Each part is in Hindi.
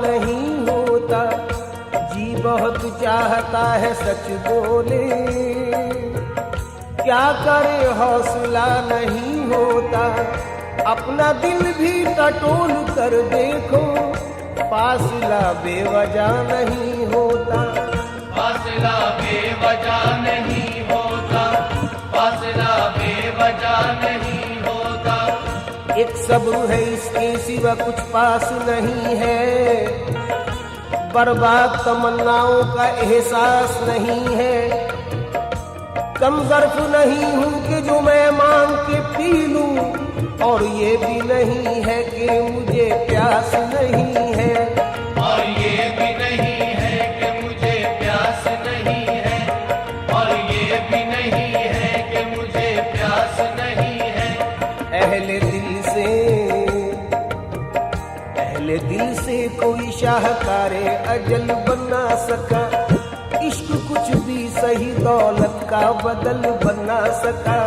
नहीं होता, जी बहुत चाहता है सच बोले, क्या करे हौसला नहीं होता, अपना दिल भी टटोल कर देखो, फासला बेवजह नहीं होता, फासला बेवजह नहीं होता, फासला बेवजह नहीं होता। एक सब्र है इसके सिवा कुछ पास नहीं है, बर्बाद तमन्नाओं का एहसास नहीं है, कम ज़र्फ नहीं हूँ कि जो मैं मांग के पी लूं, और ये भी नहीं है कि मुझे प्यास नहीं है, और ये भी नहीं है कि मुझे प्यास नहीं है, और ये भी नहीं है कि मुझे प्यास नहीं है। अहले दिल से कोई शाहकारे अजल बना सका, इश्क कुछ भी सही दौलत का बदल बना सका,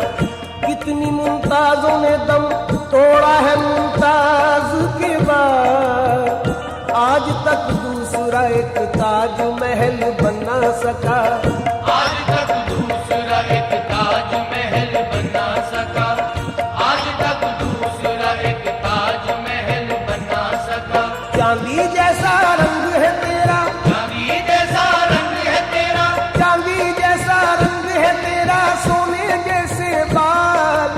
कितनी मुमताजों ने दम तोड़ा है मुमताज के बाद, आज तक दूसरा एक ताज महल बना सका, आज तक दूसरा एक ताज महल बना सका, आज तक दूसरा एक ताज महल बना सका। चांदी जैसा रंग है तेरा, चांदी जैसा रंग है तेरा, चांदी जैसा रंग है तेरा, सोने जैसे बाल,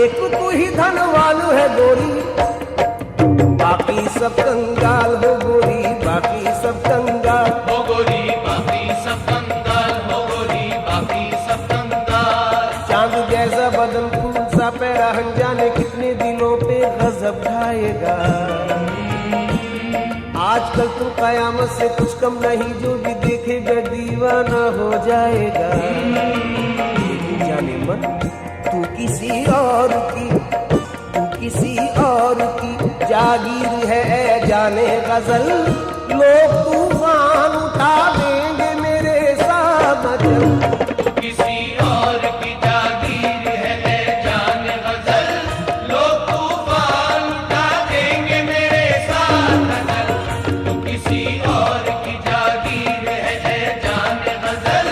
एक तू ही धनवान है गोरी, बाकी सब कंगाल हो गोरी, बाकी सब कंगाल हो गोरी, बाकी सब कंगाल हो गोरी, बाकी सब कंगाल। चांद जैसा बदन फूल सा पैरा, जाने कितने दिलों पे गजब ढाएगा, आजकल तो कयामत से कुछ कम नहीं, जो भी देखेगा दीवाना हो जाएगा, जाने मन तू किसी और की, तू किसी और की जागीर है, जाने गजल लोग तूफान उठा देंगे मेरे साथ चल, किसी और की जागीर है जाने गजल, लोग तूफान उठा देंगे मेरे साथ चल, तो किसी और की जागीर है जाने गजल,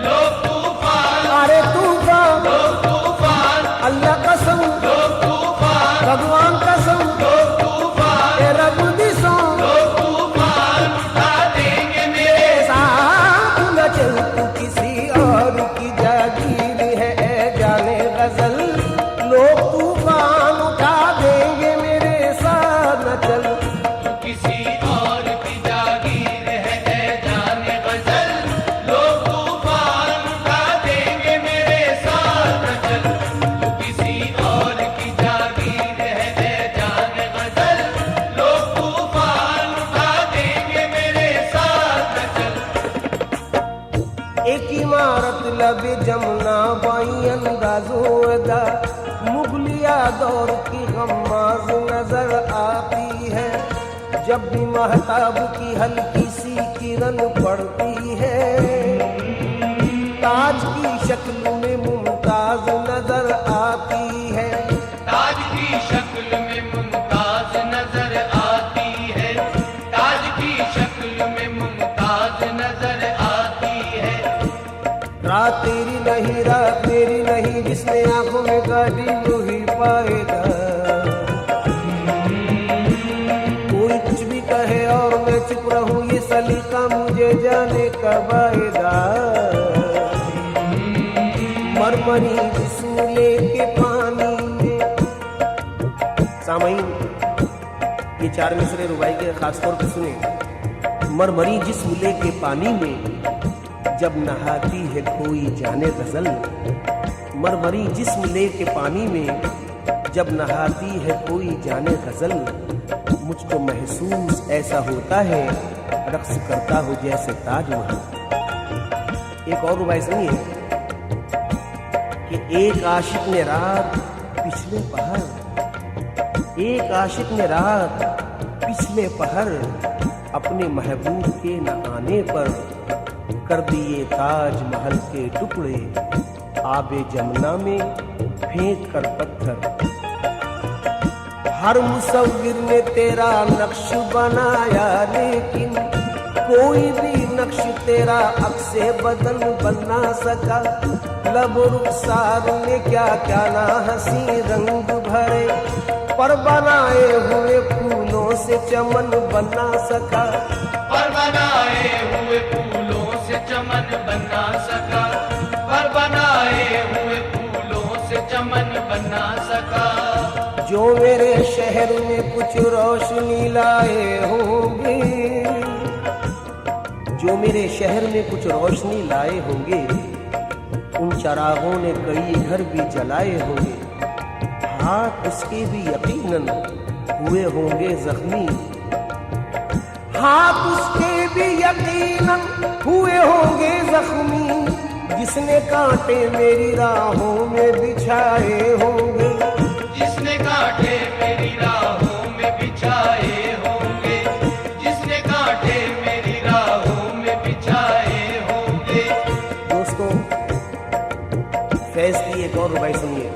लोग तूफान, अरे तूफान, लोग तूफान, अल्लाह कसम, लोग तूफान, भगवान कसम, लोग तूफान, ए रब दी सौ, लोग तूफान उठा देंगे मेरे साथ न चल, तू किसी और की जागीर है जाने गजल, लोग तूफान उठा देंगे मेरे साथ न चल, किसी और की जागीर है जाने गजल, लोग तूफान उठा देंगे मेरे साथ चल, किसी और की जागीर है जाने गजल, लोग तूफान उठा देंगे मेरे साथ चल। एक इमारत लबे जमुना बाई अंदाजो अदा, मुगलिया दौर की गम्माज नजर आती है, जब भी महताब की हल्की सी किरण पड़ती है, ताज की शक्ल में मुमताज नजर आती है, ताज की शक्ल में मुमताज नजर आती है, ताज की शक्ल में मुमताज नजर आती है। रात तेरी नहीं, रात मेरी नहीं, जिसने आंखों में गाड़ी वही पाएगा, कोई कुछ भी कहे और मैं चुप रहूं, ये सलीका मुझे जाने कब आएगा, मरमरी जिस्म लेके पानी में सामईन ये 4 मिसरे रुबाई के खास तौर पे सुने। मरमरी जिस्म लेके पानी में जब नहाती है कोई जाने गजल, मरमरी जिस्म लेके पानी में जब नहाती है कोई जाने गजल, मुझको महसूस ऐसा होता है रक्स करता हो जैसे ताजमहल। एक और रुबाई सुनिए कि एक आशिक ने रात पिछले पहर, एक आशिक ने रात पिछले पहर अपने महबूब के न आने पर कर दिए ताजमहल के टुकड़े आबे जमुना में फेंक कर पत्थर। हर मुसव्विर ने तेरा नक्श बनाया लेकिन कोई भी नक्श तेरा अक्से बदन बना सका। लब रुखसार ने क्या क्या ना हंसी रंग भरे, पर बनाए हुए फूलों से चमन बना सका। पर बनाए हुए फूलों से चमन बना सका, पर बनाए हुए फूलों से चमन बना सका। जो मेरे शहर में कुछ रोशनी लाए होंगे, जो मेरे शहर में कुछ रोशनी लाए होंगे, उन चरागों ने कई घर भी जलाए होंगे। हाथ उसके भी यकीनन हुए होंगे जख्मी, हाथ उसके भी यकीनन हुए होंगे जख्मी, जिसने कांटे मेरी राहों में बिछाए होंगे, जिसने कांटे मेरी राहों में बिछाए होंगे, जिसने कांटे मेरी राहों में बिछाए होंगे। दोस्तों फैज की एक और रुबाई सुनिए।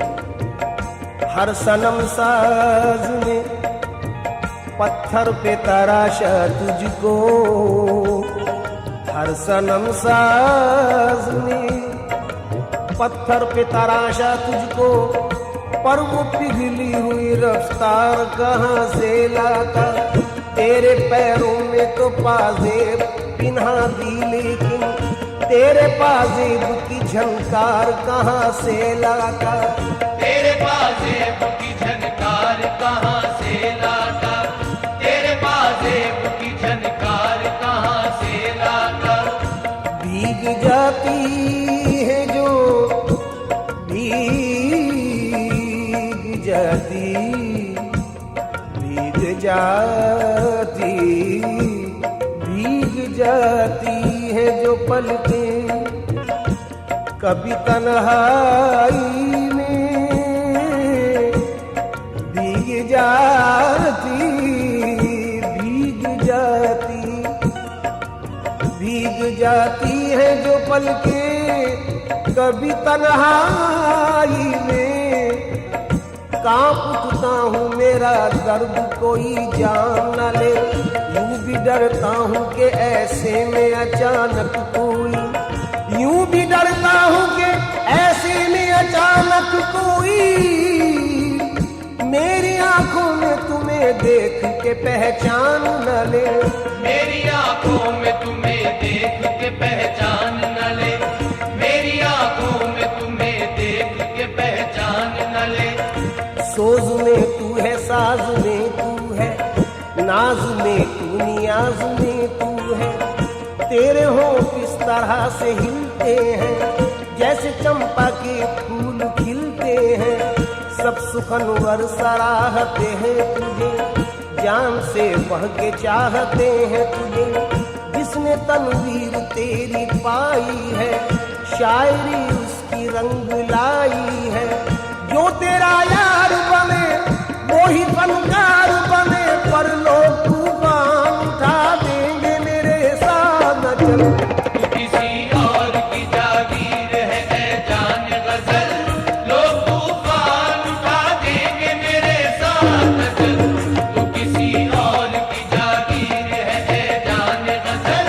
हर सनम साज ने पत्थर पे तराशा तुझको, हर सनम साज ने पत्थर पे तराशा तुझको, पर वो पिघली हुई रफ्तार कहाँ से लाता। तेरे पैरों में तो पाजेब पिन्हा दी लेकिन तेरे पाजेब की झनकार कहाँ से लाता। तेरे पाजेब की झनकार कहाँ से लाता, तेरे पाजेब की झनकार कहाँ से लाता। भीग जाती है जो भीग जाती, भीग जाती, भीग जाती है जो पलकें कभी तन्हाई में, भीग जाती, भीग जाती, भीग जाती है जो पलकें कभी तन्हाई में। कांप उठता हूँ मेरा दर्द कोई जान न ले, यूं भी डरता हूँ कि ऐसे में अचानक कोई, यूं भी डरता हूँ कि ऐसे में अचानक कोई मेरी आंखों में तुम्हें देख के पहचान न ले, मेरी आंखों में तुम्हें देख के पहचान न ले, मेरी आंखों में तुम्हें देख के पहचान न ले। सोज में तू है, साज में तू है, नाज में तू, नियाज में तू है। तेरे होंठ किस तरह से हिलते हैं जैसे चंपा के फूल खिलते हैं। सब सुखनवर सराहते हैं तुझे, जान से बढ़ के चाहते हैं तुझे। जिसने तनवीर तेरी पाई है, शायरी उसकी रंग लाई है। जो तेरा यार बने वो ही फनकार बने, पर लोग तूफान उठा देंगे मेरे साथ न चल। तू किसी और की जागीर है ऐ जान गजल, लोग तूफान उठा देंगे मेरे साथ चल। तू किसी और की जागीर है ऐ जान गजल,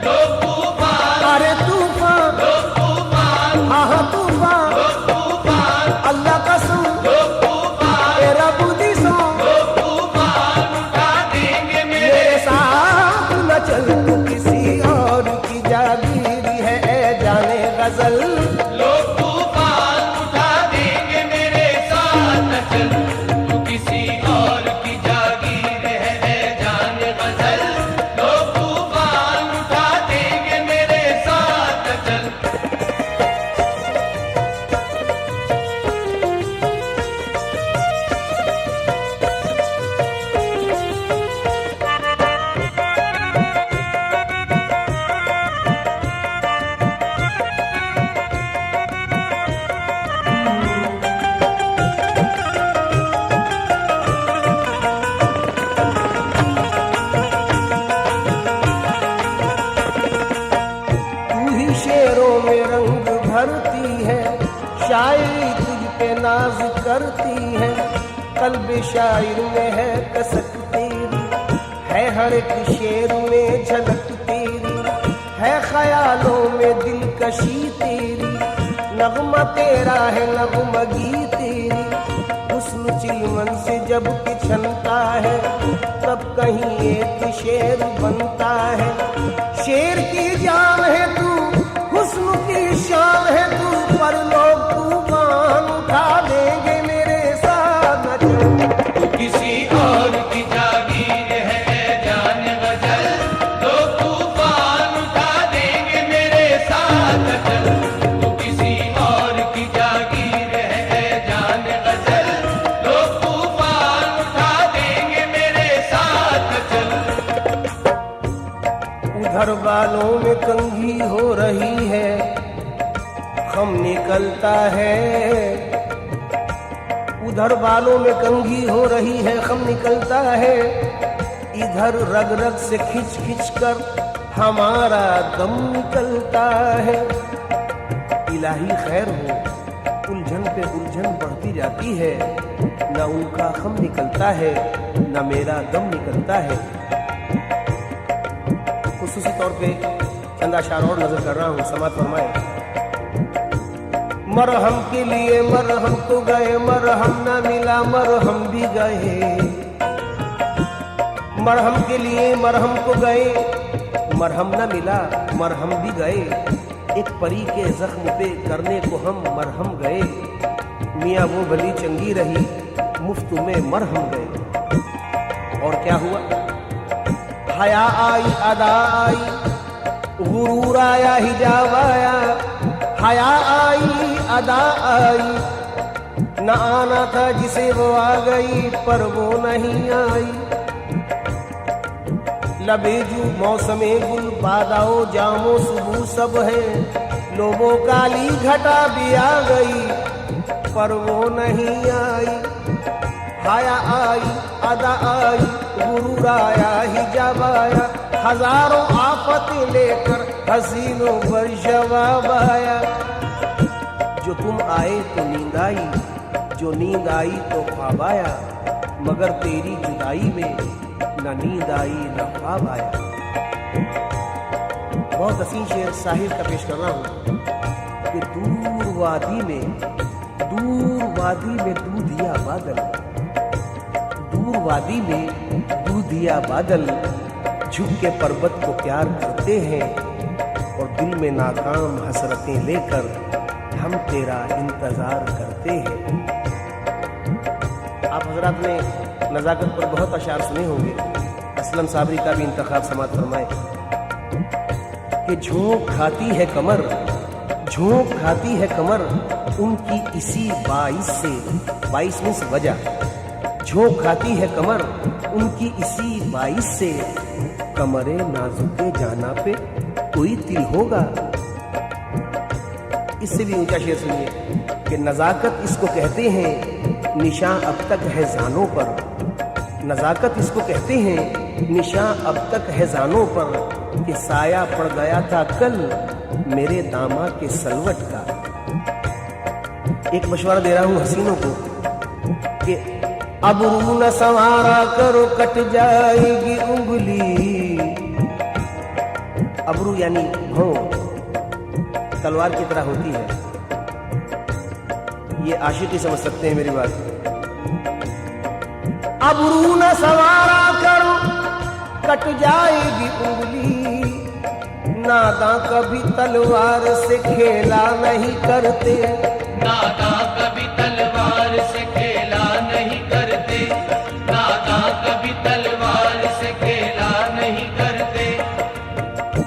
लोग तूफान, अरे तूफान, लोग तूफान, हाँ हाँ तूफान, लोग तूफान, अल्लाह कसम लोग अदब शायर में है कसक तेरी, है हर एक शेर में झलक तेरी, है ख्यालों में दिलकशी तेरी, नगमा तेरा है नगमगी तेरी। हुस्न चिलमन से जब पिछलता है तब कहीं एक शेर बनता है। शेर की जान है तू, हुस्न की शान है तू, पर लोग तूफान उठा देंगे मेरे साथ न चल। तू किसी और की जागीर है जान गजल, लोग तूफान उठा देंगे मेरे साथ चल। तू किसी और की जागीर है जान गजल, लोग तूफान उठा देंगे मेरे साथ चल। उधर बालों में कंघी हो रही है, खम निकलता है। उधर बालों में कंघी हो रही है, खम निकलता है। इधर रग रग से खिंच खिंच कर हमारा दम निकलता है। इलाही खैर हो, उलझन पे उलझन बढ़ती जाती है। न उनका खम निकलता है न मेरा दम निकलता है। खुसूसी तौर पे चंद अशार और नजर कर रहा हूँ, समात फरमाए। मरहम के लिए मरहम तो गए, मरहम न मिला मरहम भी गए। मरहम के लिए मरहम को गए, मरहम न मिला मरहम भी गए। एक परी के जख्म पे करने को हम मरहम गए। मियाँ वो भली चंगी रही, मुफ्त में मरहम गए। और क्या हुआ? हया आई अदा आई, गुरूर आया हिजाब आया। हया आई अदा आई, न आना था जिसे वो आ गई पर वो नहीं आई। लबेजू मौसमे गुल बादाओ जामो सुबह सब है। लोबो काली घटा भी आ गई पर वो नहीं आई। हया आई अदा आई, गुरूर आया हिजाब आया। हजारों आफतें लेकर हसीनों पर जवाब आया। जो तुम आए तो नींद आई, जो नींद आई तो ख्वाब आया। मगर तेरी जुदाई में न नींद आई न ख्वाब आया। बहुत हसीन शेर साहिर का पेश कर रहा हूँ कि दूर वादी में दूधिया बादल, दूर वादी में दूधिया बादल झुक के पर्वत को प्यार करते हैं। और दिल में नाकाम हसरतें लेकर हम तेरा इंतजार करते हैं। आप हजरात ने नज़ाकत पर बहुत अशार सुने होंगे। असलम साबरी का भी इंतखाब समात फरमाए कि झोंक खाती है कमर, झोंक खाती है कमर उनकी इसी 22 से, 22 मीन्स वजह। झोंक खाती है कमर उनकी इसी 22 से। कमरे नाजुके जाना पे कोई तिल होगा। इससे भी ऊंचा शेर सुनिए कि नज़ाकत इसको कहते हैं निशान अब तक है जानों पर। नज़ाकत इसको कहते हैं निशान अब तक है जानों पर। कि साया पड़ गया था कल मेरे दामाद के सलवट का। एक मशवरा दे रहा हूं हसीनों को कि अब रू न संवारा करो कट जाएगी उंगली। अबरू यानी भौं तलवार की तरह होती है। ये आशिक ही समझ सकते हैं मेरी बात। अबरू न संवारा करो कट जाएगी उंगली। नादा कभी तलवार से खेला नहीं करते, नादा कभी तलवार से खेला नहीं करते, नादा कभी तलवार से खेला नहीं करते।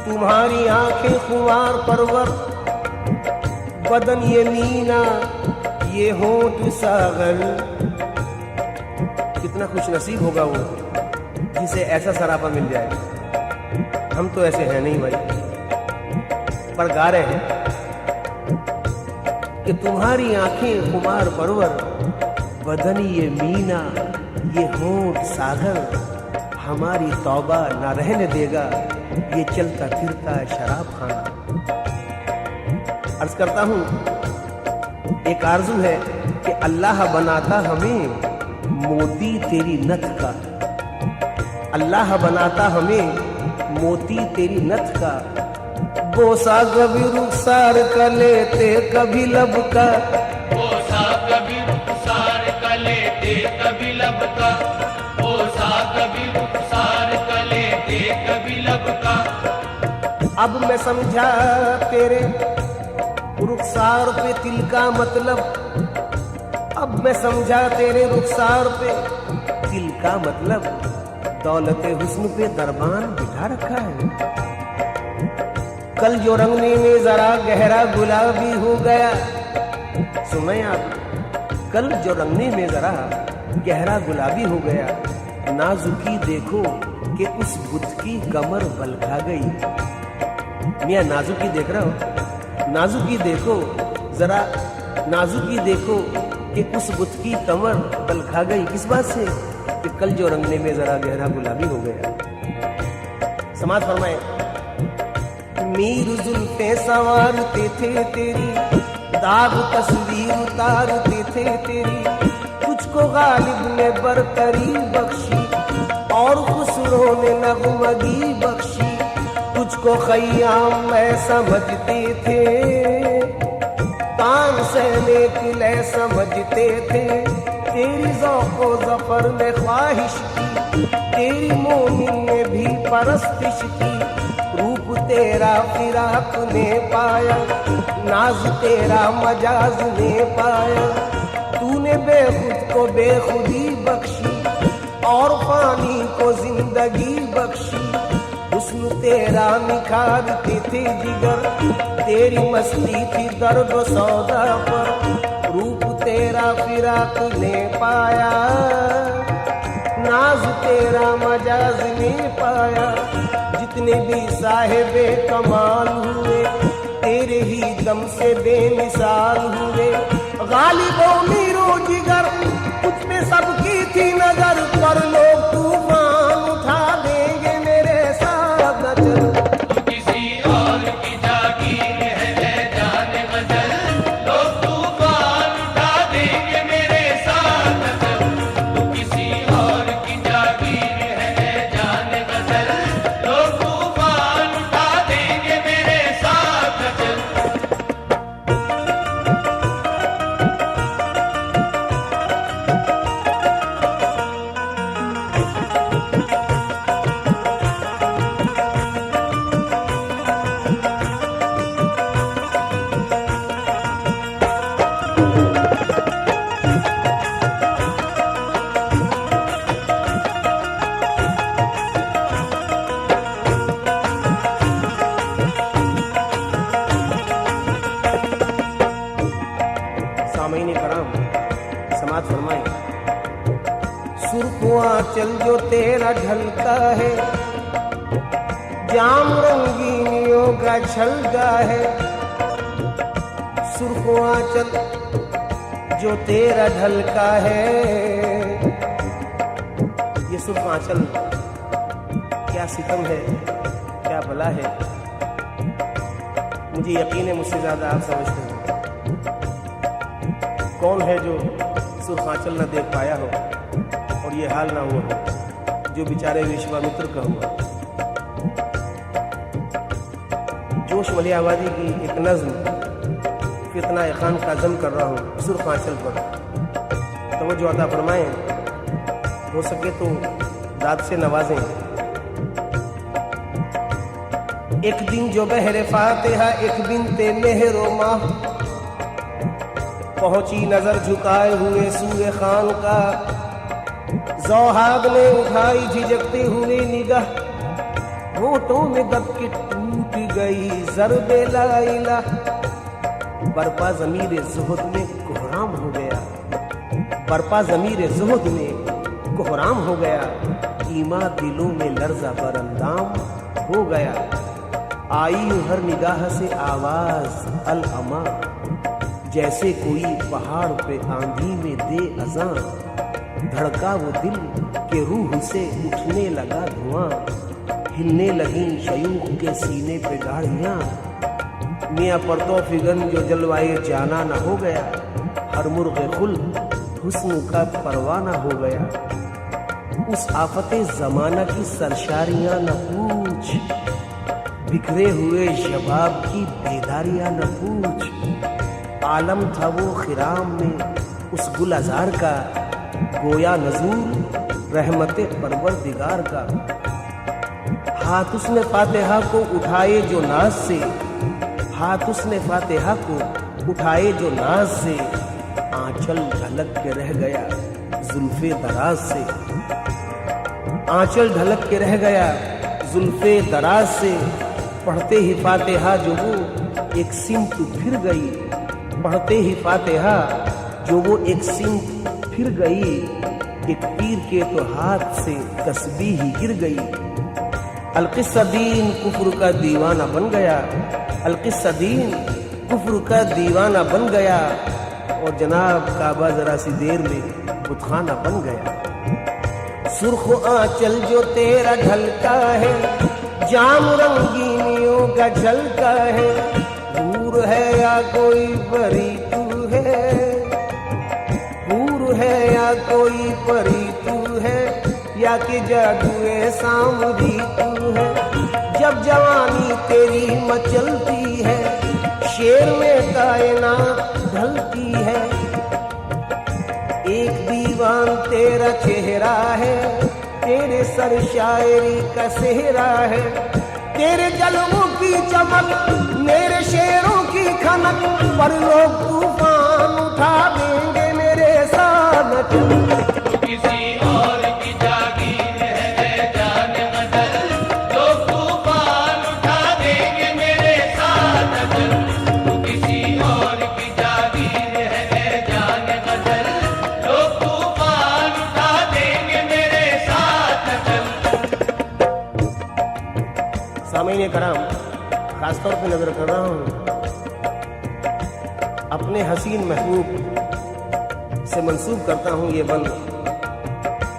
तुम्हारी आंखें खुमार परवर, बदन ये मीना ये होंठ सागर। कितना खुश नसीब होगा वो जिसे ऐसा सरापा मिल जाए। हम तो ऐसे हैं नहीं भाई, पर गा रहे हैं कि तुम्हारी आंखें खुमार परवर, बदन ये मीना ये होंठ सागर। हमारी तौबा ना रहने देगा ये चलता फिरता शराब खाना। अर्ज करता हूं एक आरज़ू है कि अल्लाह बनाता हमें मोती तेरी नथ का। अल्लाह बनाता हमें मोती तेरी नथ का। बोसा कभी रुखसार का लेते कभी लब का। बोसा कभी रुखसार का लेते कभी लब का। बोसा कभी रुखसार का लेते कभी लब का। अब मैं समझा तेरे रुखसार पे तिल का मतलब। अब मैं समझा तेरे रुखसार पे तिल का मतलब। दौलत हुस्न पे दरबान बिठा रखा है। कल जो रंगने में जरा गहरा गुलाबी हो गया, सुने आप, कल जो रंगने में जरा गहरा गुलाबी हो गया, नाजुकी देखो कि उस बुत की कमर बल खा गई। मियां नाजुकी देख रहा हो, नाजुकी देखो जरा, नाजुकी देखो कि उस बुत की कमर बल खा गई। किस बात से? कि कल जो रंगने में जरा गहरा गुलाबी हो गया। समाज फरमाए, मीर जुल्फे संवारते थे तेरी, दाग तस्वीर उतारते थे तेरी। तुझको गालिब ने बरतरी बख्शी और खुसरो ने नगमगी बख्शी। तुझको खय्याम में समझते थे, तान से नेकिले समझते थे। तेरी ज़ौक़ो ज़फ़र में ख्वाहिश की, तेरी मोमिन ने भी परस्तिश की। रूप तेरा फिराक ने पाया, नाज तेरा मजाज ने पाया। तूने बेखुद को बेखुदी बख्शी और पानी को जिंदगी बख्शी। हुस्न तेरा निखारते थे जिगर, तेरी मस्ती थी दर्द सौदा पर। रूप तेरा फिराक ने पाया, नाज तेरा मजाज ने पाया। जितने भी साहिबे कमाल हुए, तेरे ही दम से बेमिसाल हुए। गालिबों मीरो जिगर, कुछ पे सबकी थी नजर। पर लोग तूफान उठा देंगे मेरे साथ न चल। तू किसी और की जागीर है ले जाने गजल। लोग तूफान उठा देंगे मेरे साथ न चल। तू किसी और की जागीर है ले जाने गजल। लोग तूफान उठा देंगे मेरे साथ न चल। सामईन कराम, समाज फरमाए, सुर्ख आंचल जो तेरा ढलका है, जाम रंगीनियों का छलका है। सुर्ख आंचल जो तेरा ढलका है। ये सुर्ख आंचल क्या सितम है, क्या भला है। मुझे यकीन है मुझसे ज्यादा आप समझते हैं। कौन है जो सुर्ख आंचल न देख पाया हो और ये हाल ना हुआ हो जो बेचारे विश्वामित्र का हुआ। जोश मलियावादी की एक नज्म फितना खान का जम कर रहा हूँ सुर्ख आंचल पर। तवज्जो अता फरमाएं, हो सके तो दाद से नवाजें। एक दिन जो बहरे फातिहा, एक बिनते मेहरो माह, पहुंची नजर झुकाए हुए सूरे खान का। ज़ौहाब ने उठाई झिझकते हुए निगाह, होठों में दबके टूट गई ज़र्बे ला इलाह। बरपा ज़मीर ज़ुहद में कोहराम हो गया, बरपा ज़मीर ज़ुहद में कोहराम हो गया। ईमा दिलों में लर्ज़ा बरंदाम हो गया। आई हर निगाह से आवाज़ अल अमा, जैसे कोई पहाड़ पे आंधी में दे अज़ां। धड़का वो दिल के रूह से उठने लगा धुआं। हिलने लगी शयूख के सीने पे गाड़ियां। मियाँ परतो फिगन जो जलवाए जाना न हो गया। हर मुर्ग़े खुल हुस्न का परवाना हो गया। उस आफते जमाना की सरशारियां न पूछ, बिखरे हुए शबाब की बेदारियां न पूछ। आलम था वो खिराम में उस गुल अज़ार का, गोया नज़ूर रहमते परवरदिगार का। हाथ उसने फातिहा को उठाए जो नाज से, हाथ उसने फातिहा को उठाए जो नाज से, आंचल ढलक के रह गया जुल्फे दराज से। आंचल ढलक के रह गया जुल्फे दराज से। पढ़ते ही फातिहा जो वो एक सिमत फिर गई, पढ़ते ही फातिहा जो वो एक सिमत फिर गई। एक पीर के तो हाथ से तस्बीह ही गिर गई। अलकिस्सदीन कुफ्र का दीवाना बन गया, अलकिस्सदीन कुफ्र का दीवाना बन गया। और जनाब काबा जरा सी देर में बुतखाना बन गया। सुर्ख आंचल जो तेरा ढलका है, जाम रंगीनियों का झलका है। हूर है या कोई परी तू है, हूर है या कोई परी तू है, या कि जादुए सामरी तू है। जब जवानी तेरी मचलती है, शेर में कायनात ढलती है। एक दीवान तेरा चेहरा है, तेरे सर शायरी का सेहरा है। तेरे जलवों की चमक, मेरे शेरों की खनक, पर लोग तूफान उठा देंगे मेरे साथ। किसी और की जागीर है जाने गजल, लोग तूफान उठा देंगे मेरे साथ अजल। किसी और की जागीर है जाने गजल, लोग तूफान उठा देंगे मेरे साथ अजल। सामीन कराम, खासतौर पे नजर कर रहा हूँ अपने हसीन महबूब से मंसूब करता हूँ ये बंद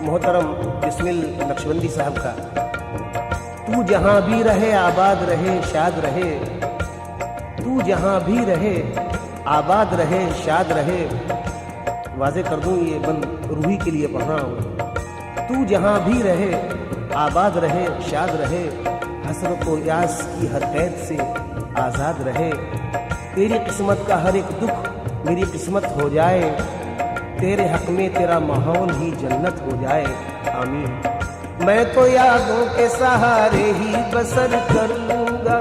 मोहतरम बिस्मिल नक्शबंदी साहब का। तू जहाँ भी रहे आबाद रहे शाद रहे, तू जहाँ भी रहे आबाद रहे शाद रहे। वाज़े कर दूँ ये बंद रूही के लिए पढ़ रहा हूँ। तू जहाँ भी रहे आबाद रहे शाद रहे, हसरत और यास की हर कैद से आज़ाद रहे। तेरी किस्मत का हर एक दुख मेरी किस्मत हो जाए, तेरे हक में तेरा माहौल ही जन्नत हो जाए। आमीन। मैं तो यादों के सहारे ही बसर कर लूँगा,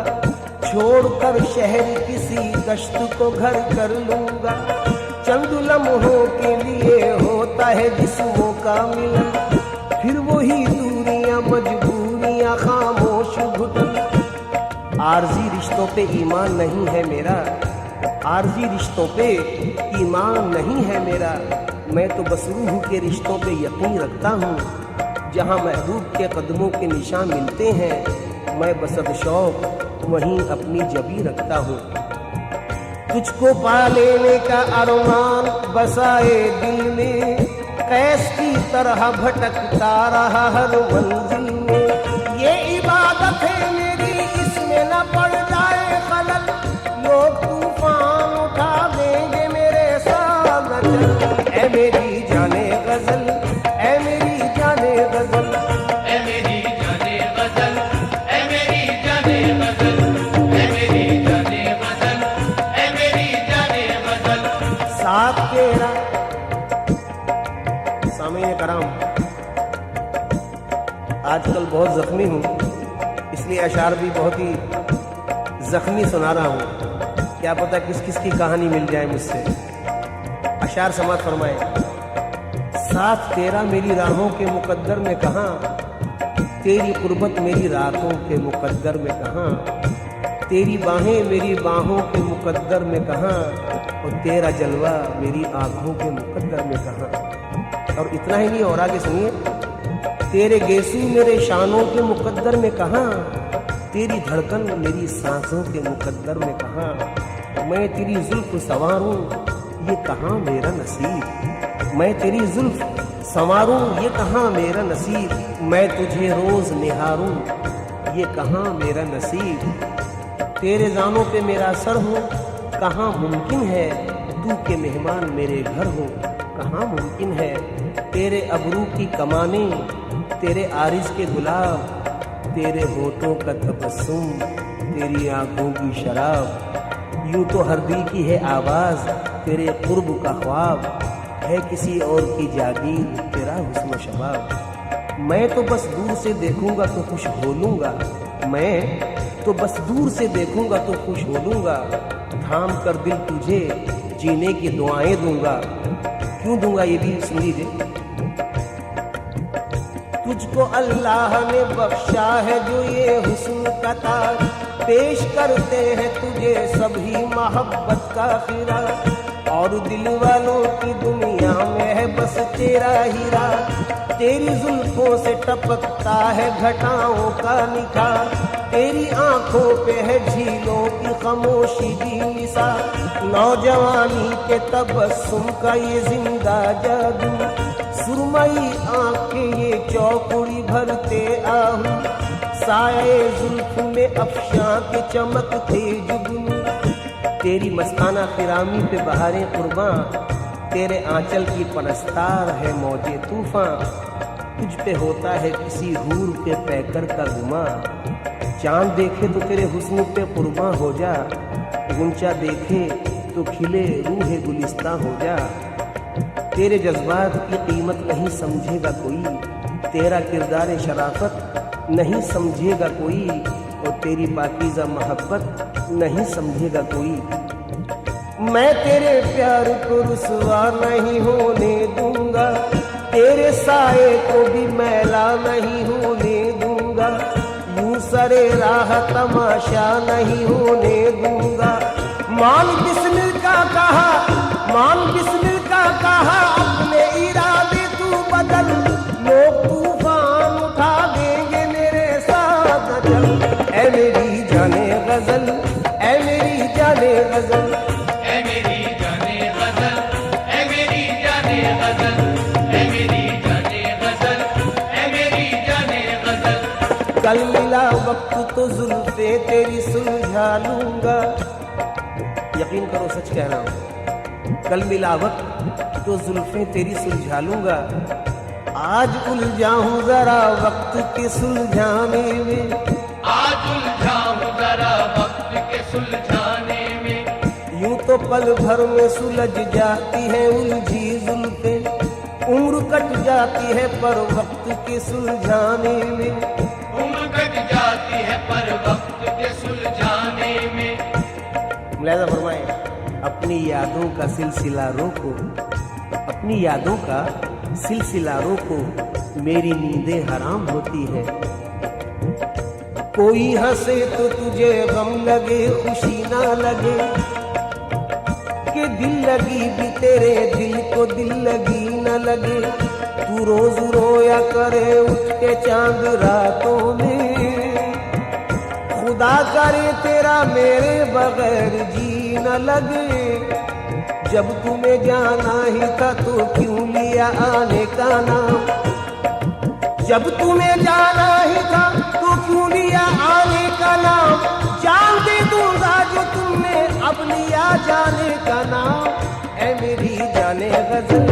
छोड़कर शहर किसी गश्त को घर कर लूँगा। चंद लम्हों के लिए होता है जिस्मों का मिलन, फिर वही दूरियां मजबूरियां खामोश घुटन। आरजी रिश्तों पे ईमान नहीं है मेरा, आरजी रिश्तों पे ईमान नहीं है मेरा। मैं तो बस रूह के रिश्तों पे यकीन रखता हूँ, जहाँ महबूब के कदमों के निशान मिलते हैं, मैं बसद शौक वहीं अपनी जबी रखता हूँ। तुझको पा लेने का अरमान बसाए दिल में, कैस की तरह भटकता रहा हर मंजिल में। ये इबादत है मेरी, इसमें न पड़ जाए खलल, लोग तूफान उठा देंगे मेरे साथ अजल। ऐ मेरी जाने गजल, ऐ मेरी जाने गजल, ऐ मेरी जाने गजल, ऐ मेरी जाने गजल, ऐ मेरी जाने गजल, ऐ मेरी जाने गजल। साथ तेरा। सामीन कराम, आजकल बहुत जख्मी हूँ, इसलिए अशार भी बहुत ही जख्मी सुना रहा हूँ। क्या पता किस किस की कहानी मिल जाए मुझसे। अशार समात फरमाए। साथ तेरा मेरी राहों के मुकद्दर में कहाँ, तेरी कुर्बत मेरी रातों के मुकद्दर में कहाँ। तेरी बाहें मेरी बाहों के मुकद्दर में कहाँ, और तेरा जलवा मेरी आंखों के मुकद्दर में कहाँ। और इतना ही नहीं, और आगे सुनिए। तेरे गेसू मेरे शानों के मुकद्दर में कहाँ, तेरी धड़कन मेरी सांसों के मुकद्दर में कहाँ। मैं तेरी जुल्फ संवारूं ये कहाँ मेरा नसीब, मैं तेरी जुल्फ संवारूं ये कहाँ मेरा नसीब। मैं तुझे रोज निहारूं ये कहाँ मेरा नसीब। तेरे जानों पे मेरा सर हो, कहाँ मुमकिन है तू के मेहमान मेरे घर हो। कहाँ हाँ मुमकिन है, तेरे अबरू की कमाने, तेरे आरिस के गुलाब, तेरे होठों का तबस्सुम, तेरी आंखों की शराब, यूं तो हर दिल की है आवाज, तेरे कुर्ब का ख्वाब, है किसी और की जागीर तेरा हुस्न शबाब। मैं तो बस दूर से देखूंगा तो खुश हो लूंगा, मैं तो बस दूर से देखूंगा तो खुश हो लूंगा, थाम कर दिल तुझे जीने की दुआएं दूंगा। क्यों दूंगा ये भी सुन लीजिए। तुझको अल्लाह ने बख्शा है जो ये हुस्न का ताज, पेश करते हैं तुझे सभी मोहब्बत का खिरा, और दिल वालों की दुनिया में है बस तेरा हीरा। तेरी जुल्फों से टपकता है घटाओं का निखार, तेरी आंखों पे है झीलों की खामोशी दिलसा, नौजवानी के तबस्सुम का ये जिंदा जादू, सुरमई आंखें ये चौकुड़ी भरते आहू, साए जुल्फ में अफशां के चमकते जुगनू। तेरी मस्ताना फिरामी पे बहारें कुर्बां, तेरे आंचल की परस्तार है मौजे तूफान, तुझ पे होता है किसी हूर के पैकर का गुमा, चांद देखे तो तेरे हुस्न पे कुर्बां हो जा, गुंचा देखे तो खिले रूह गुलिस्ता हो जा। तेरे जज्बात की कीमत नहीं समझेगा कोई, तेरा किरदार शराफत नहीं समझेगा कोई, और तेरी पाकीज़ा मोहब्बत नहीं समझेगा कोई। मैं तेरे प्यार को रुसवा नहीं होने दूंगा, तेरे साए को भी मैला नहीं होने दूंगा, यूं सरे राह तमाशा नहीं होने दूंगा। मान बिस्मिल का कहा, मान बिस्मिल का कहा, अपने इरादे तू बदल, लोग तूफान उठा देंगे मेरे साथ न चल। ऐ मेरी जाने गजल, ऐ मेरी जाने गजल, ऐ मेरी जाने गजल, ऐ मेरी जाने गजल, ऐ मेरी जाने गजल, ऐ मेरी जाने गजल। कल मिला वक्त तो जुल्फे तेरी सुलझा लूंगा, यकीन करो सच कह रहा हूँ, कल मिला वक्त तो जुल्फे तेरी सुलझा लूंगा, आज उलझा हूँ जरा वक्त के सुलझाने में, आज उलझा हूँ जरा वक्त के सुलझाने में, यूं तो पल भर में सुलझ जाती है उलझी जुल्फे, उम्र कट जाती है पर वक्त के सुलझाने में, उम्र कट जाती है पर वक्त के सुलझाने में। मुलाहिज़ा फरमाएं, अपनी यादों का सिलसिला रोको, अपनी यादों का सिलसिला रोको, मेरी नींदें हराम होती है। कोई हंसे तो तुझे गम लगे खुशी ना लगे, कि दिल लगी भी तेरे दिल को दिल लगी न लगे, तू रोज रोया करे उठ के चांद रातों में, खुदा करे तेरा मेरे बगैर जी न लगे। जब तुम्हें जाना ही था तो क्यों लिया आने का नाम, जब तुम्हें जाना ही था तो क्यों लिया आने का नाम, जान दे दूंगा जो तुमने अब लिया जाने का नाम। ऐ मेरी जाने गजल,